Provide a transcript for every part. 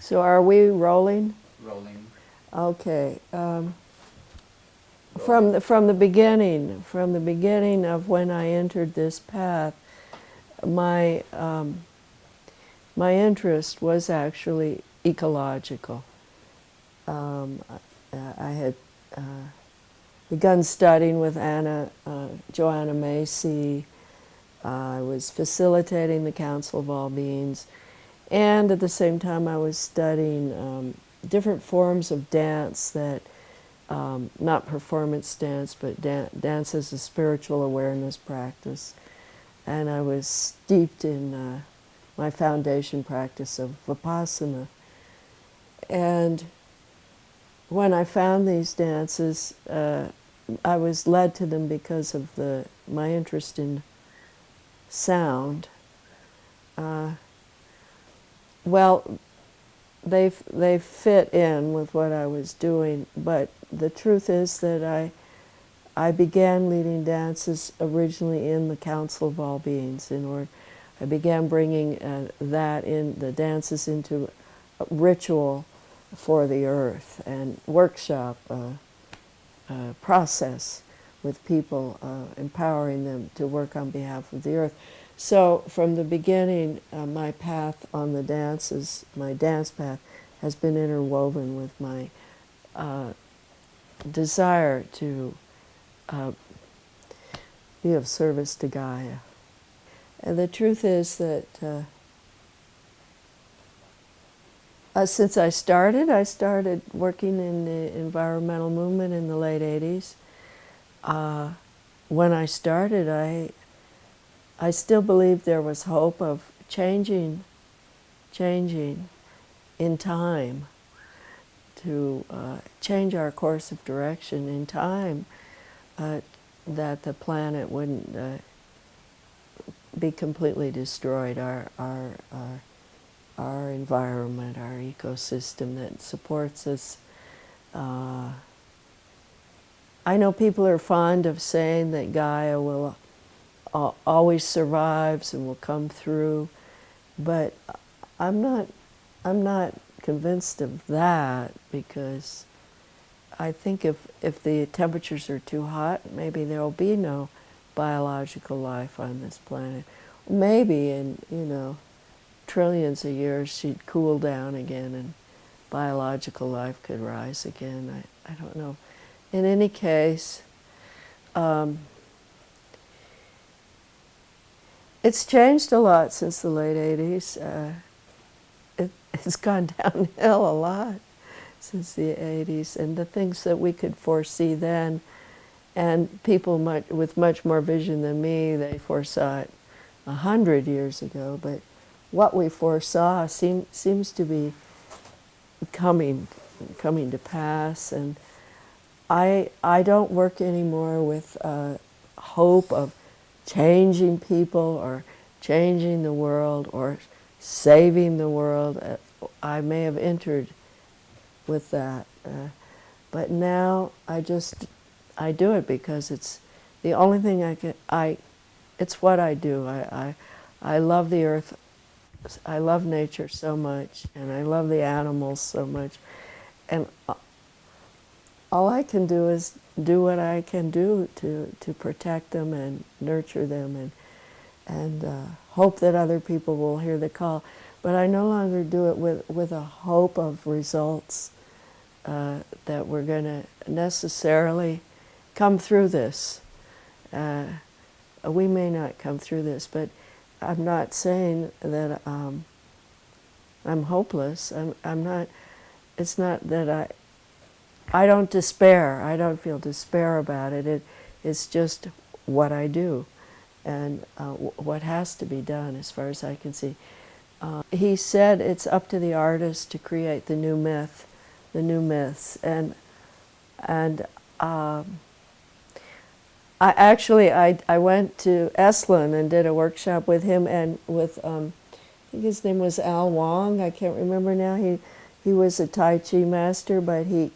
So are we rolling? Rolling. Okay. From the beginning of when I entered this path, my my interest was actually ecological. I had begun studying with Joanna Macy. I was facilitating the Council of All Beings, and at the same time I was studying different forms of dance that, not performance dance, but dance as a spiritual awareness practice. And I was steeped in my foundation practice of Vipassana. And when I found these dances, I was led to them because of my interest in sound. Well, they fit in with what I was doing, but the truth is that I began leading dances originally in the Council of All Beings. I began bringing the dances into a ritual for the earth and workshop process with people, empowering them to work on behalf of the earth. So from the beginning, my path on the dances, my dance path, has been interwoven with my desire to be of service to Gaia. And the truth is that since I started working in the environmental movement in the late 80s. When I started, I still believed there was hope of changing in time, to change our course of direction in time, that the planet wouldn't be completely destroyed, our environment, our ecosystem that supports us. I know people are fond of saying that Gaia will always survives and will come through, but I'm not convinced of that, because I think if the temperatures are too hot, maybe there will be no biological life on this planet. Maybe in trillions of years she'd cool down again and biological life could rise again. I don't know. In any case, it's changed a lot since the late 80s. It's gone downhill a lot since the 80s, and the things that we could foresee then, and people with much more vision than me, they foresaw it 100 years ago, but what we foresaw seems to be coming to pass. And I don't work anymore with hope of changing people or changing the world or saving the world. I may have entered with that, but now I do it because it's the only thing it's what I do. I love the earth. I love nature so much, and I love the animals so much, and all I can do is do what I can do to protect them and nurture them, and hope that other people will hear the call. But I no longer do it with a hope of results, that we're going to necessarily come through this. We may not come through this, but I'm not saying that I'm hopeless. I'm not. It's not that I don't despair. I don't feel despair about it. It's just what I do, and what has to be done, as far as I can see. He said it's up to the artist to create the new myth, the new myths, and I went to Esalen and did a workshop with him and with I think his name was Al Wong. I can't remember now. He was a Tai Chi master, but he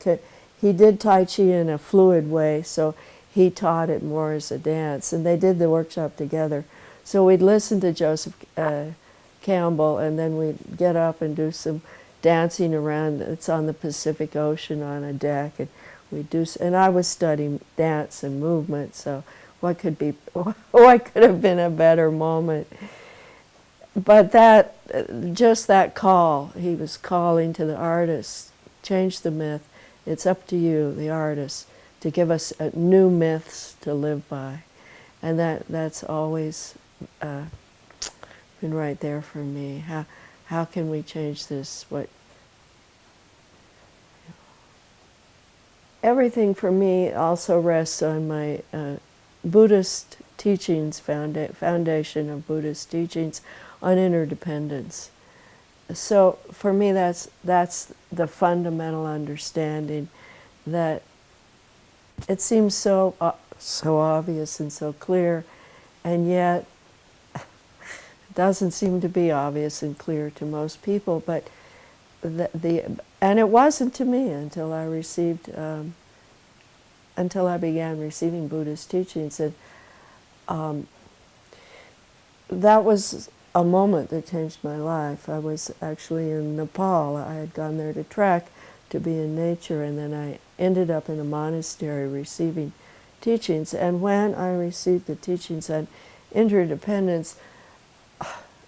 did Tai Chi in a fluid way, so he taught it more as a dance. And they did the workshop together. So we'd listen to Joseph Campbell, and then we'd get up and do some dancing around. It's on the Pacific Ocean on a deck, and and I was studying dance and movement, so what could have been a better moment? But just that call, he was calling to the artists, change the myth. It's up to you, the artists, to give us new myths to live by. And that's always been right there for me. How can we change this? Everything for me also rests on my Buddhist teachings, foundation of Buddhist teachings on interdependence. So for me, that's the fundamental understanding that it seems so obvious and so clear, and yet it doesn't seem to be obvious and clear to most people. But and it wasn't to me until I began receiving Buddhist teachings, and that was a moment that changed my life. I was actually in Nepal. I had gone there to trek, to be in nature, and then I ended up in a monastery receiving teachings. And when I received the teachings on interdependence,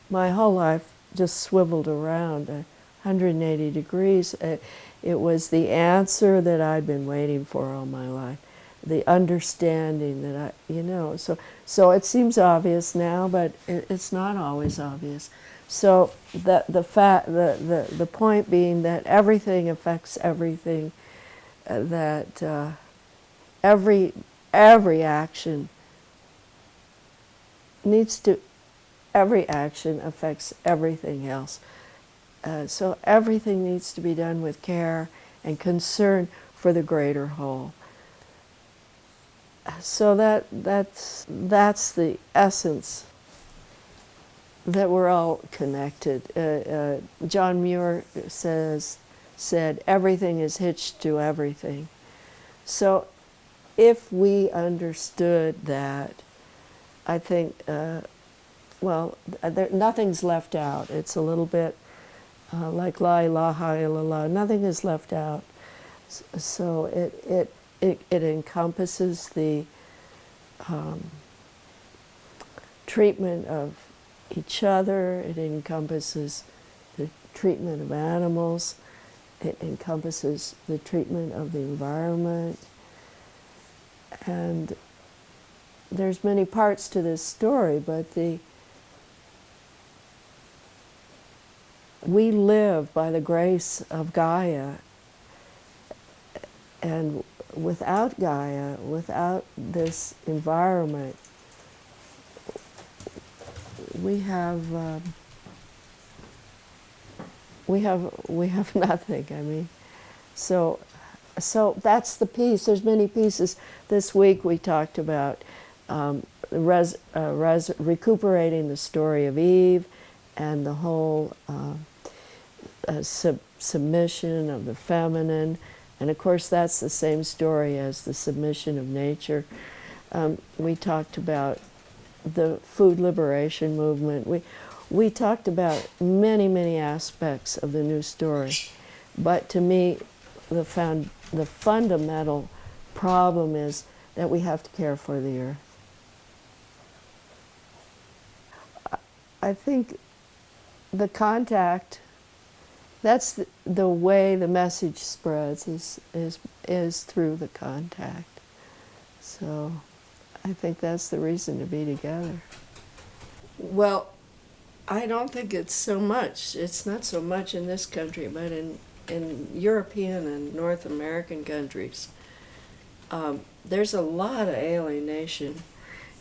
my whole life just swiveled around 180 degrees. It was the answer that I'd been waiting for all my life, the understanding that so it seems obvious now, but it's not always obvious. So the point being that everything affects everything, that every action every action affects everything else. So everything needs to be done with care and concern for the greater whole. So that's the essence, that we're all connected. John Muir said, everything is hitched to everything. So if we understood that, I think, nothing's left out. It's a little bit like La ilaha illallah. Nothing is left out. So it encompasses the treatment of each other. It encompasses the treatment of animals. It encompasses the treatment of the environment. And there's many parts to this story, but we live by the grace of Gaia, and without Gaia, without this environment, we have nothing. I mean, so that's the piece. There's many pieces. This week we talked about recuperating the story of Eve and the whole submission of the feminine. And of course, that's the same story as the submission of nature. We talked about the food liberation movement. We talked about many, many aspects of the new story. But to me, the fundamental problem is that we have to care for the earth. I think the contact, that's the way the message spreads, is through the contact. So I think that's the reason to be together. Well, I don't think it's not so much in this country, but in European and North American countries, there's a lot of alienation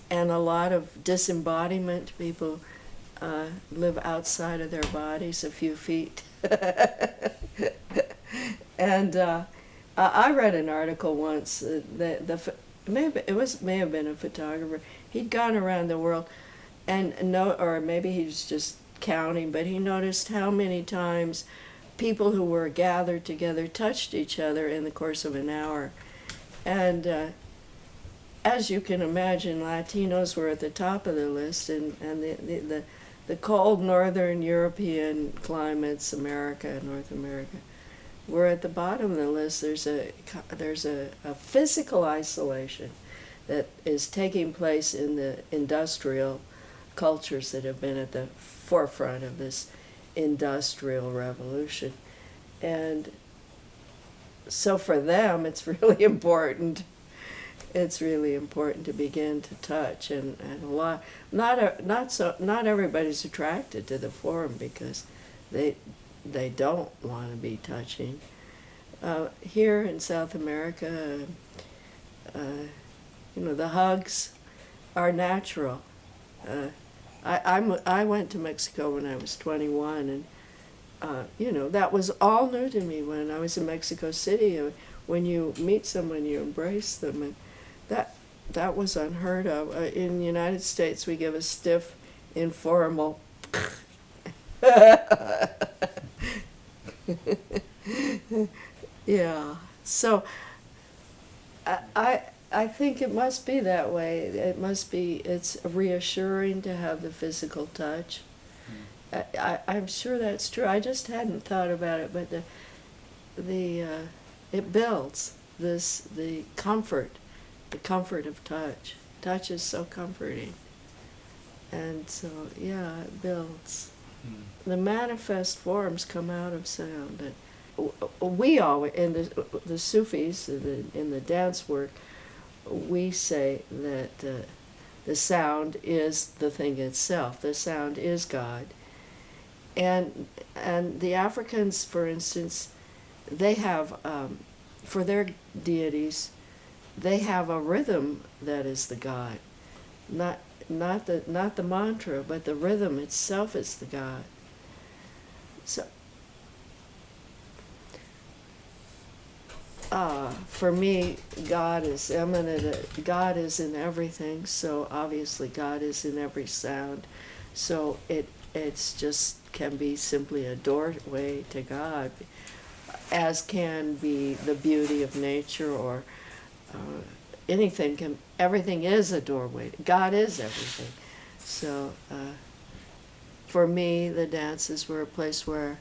and a lot of disembodiment. People live outside of their bodies a few feet. And I read an article once that may have been a photographer. He'd gone around the world, or maybe he was just counting, but he noticed how many times people who were gathered together touched each other in the course of an hour. And as you can imagine, Latinos were at the top of the list, and the cold northern European climates, America, North America, we're at the bottom of the list. There's a physical isolation that is taking place in the industrial cultures that have been at the forefront of this industrial revolution. And so for them, it's really important. It's really important to begin to touch, and a lot. Not everybody's attracted to the form because they don't want to be touching. Here in South America, the hugs are natural. I went to Mexico when I was 21, and that was all new to me when I was in Mexico City. When you meet someone, you embrace them, and that was unheard of. In the United States, we give a stiff, informal. Yeah. So I think it must be that way. It's reassuring to have the physical touch. I'm sure that's true. I just hadn't thought about it, but it builds the comfort of touch. Touch is so comforting, and so it builds. The manifest forms come out of sound. And we always, in the Sufis, in the dance work, we say that the sound is the thing itself. The sound is God. And the Africans, for instance, they have, for their deities, they have a rhythm that is the God. Not the mantra, but the rhythm itself is the God. So, for me, God is eminent. God is in everything. So obviously, God is in every sound. So it's just can be simply a doorway to God, as can be the beauty of nature or anything. Everything is a doorway. God is everything. So for me, the dances were a place where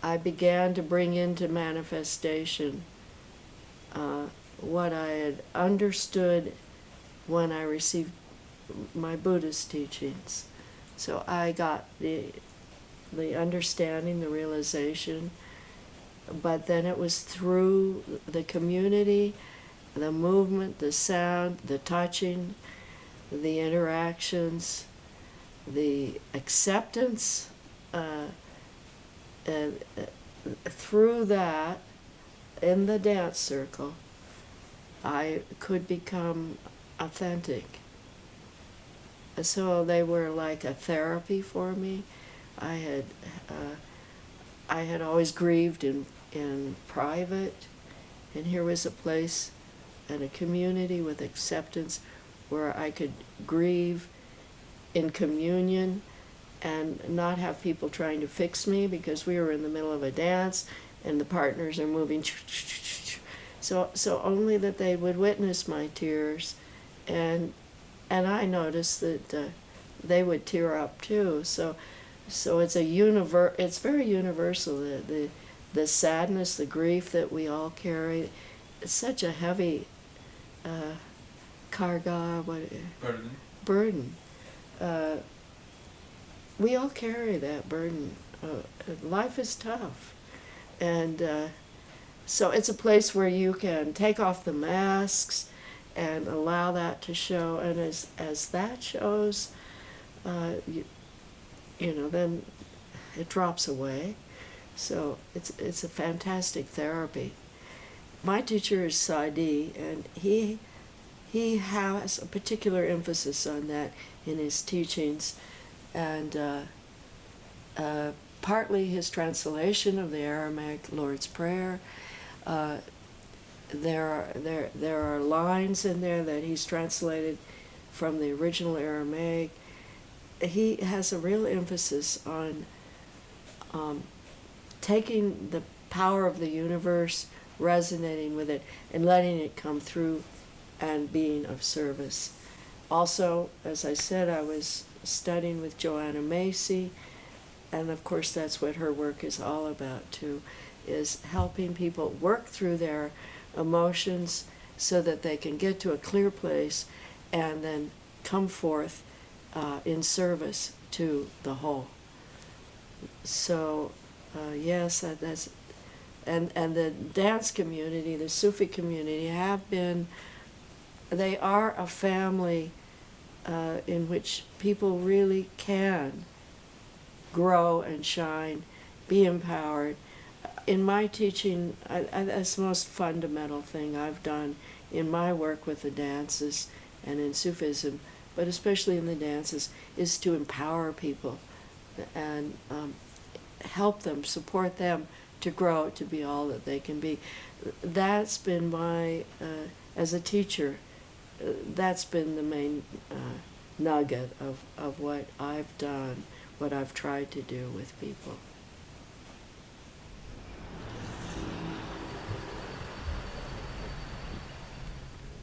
I began to bring into manifestation what I had understood when I received my Buddhist teachings. So I got the understanding, the realization, but then it was through the community, the movement, the sound, the touching, the interactions, the acceptance, and through that, in the dance circle, I could become authentic. So they were like a therapy for me. I had always grieved in private, and here was a place and a community with acceptance where I could grieve in communion and not have people trying to fix me because we were in the middle of a dance and the partners are moving. So only that they would witness my tears, and I noticed that they would tear up too. So it's it's very universal. The sadness, the grief that we all carry. It's such a heavy burden. We all carry that burden. Life is tough, and so it's a place where you can take off the masks and allow that to show. And as that shows, then it drops away. So it's a fantastic therapy. My teacher is Sadi, and he has a particular emphasis on that in his teachings, and partly his translation of the Aramaic Lord's Prayer. There are lines in there that he's translated from the original Aramaic. He has a real emphasis on taking the power of the universe, resonating with it, and letting it come through and being of service. Also, as I said, I was studying with Joanna Macy, and of course that's what her work is all about too, is helping people work through their emotions so that they can get to a clear place and then come forth in service to the whole. So yes, that's and the dance community, the Sufi community, they are a family in which people really can grow and shine, be empowered. In my teaching, that's the most fundamental thing I've done in my work with the dances and in Sufism, but especially in the dances, is to empower people and help them, support them to grow to be all that they can be. That's been my, as a teacher, that's been the main nugget of what I've done, what I've tried to do with people.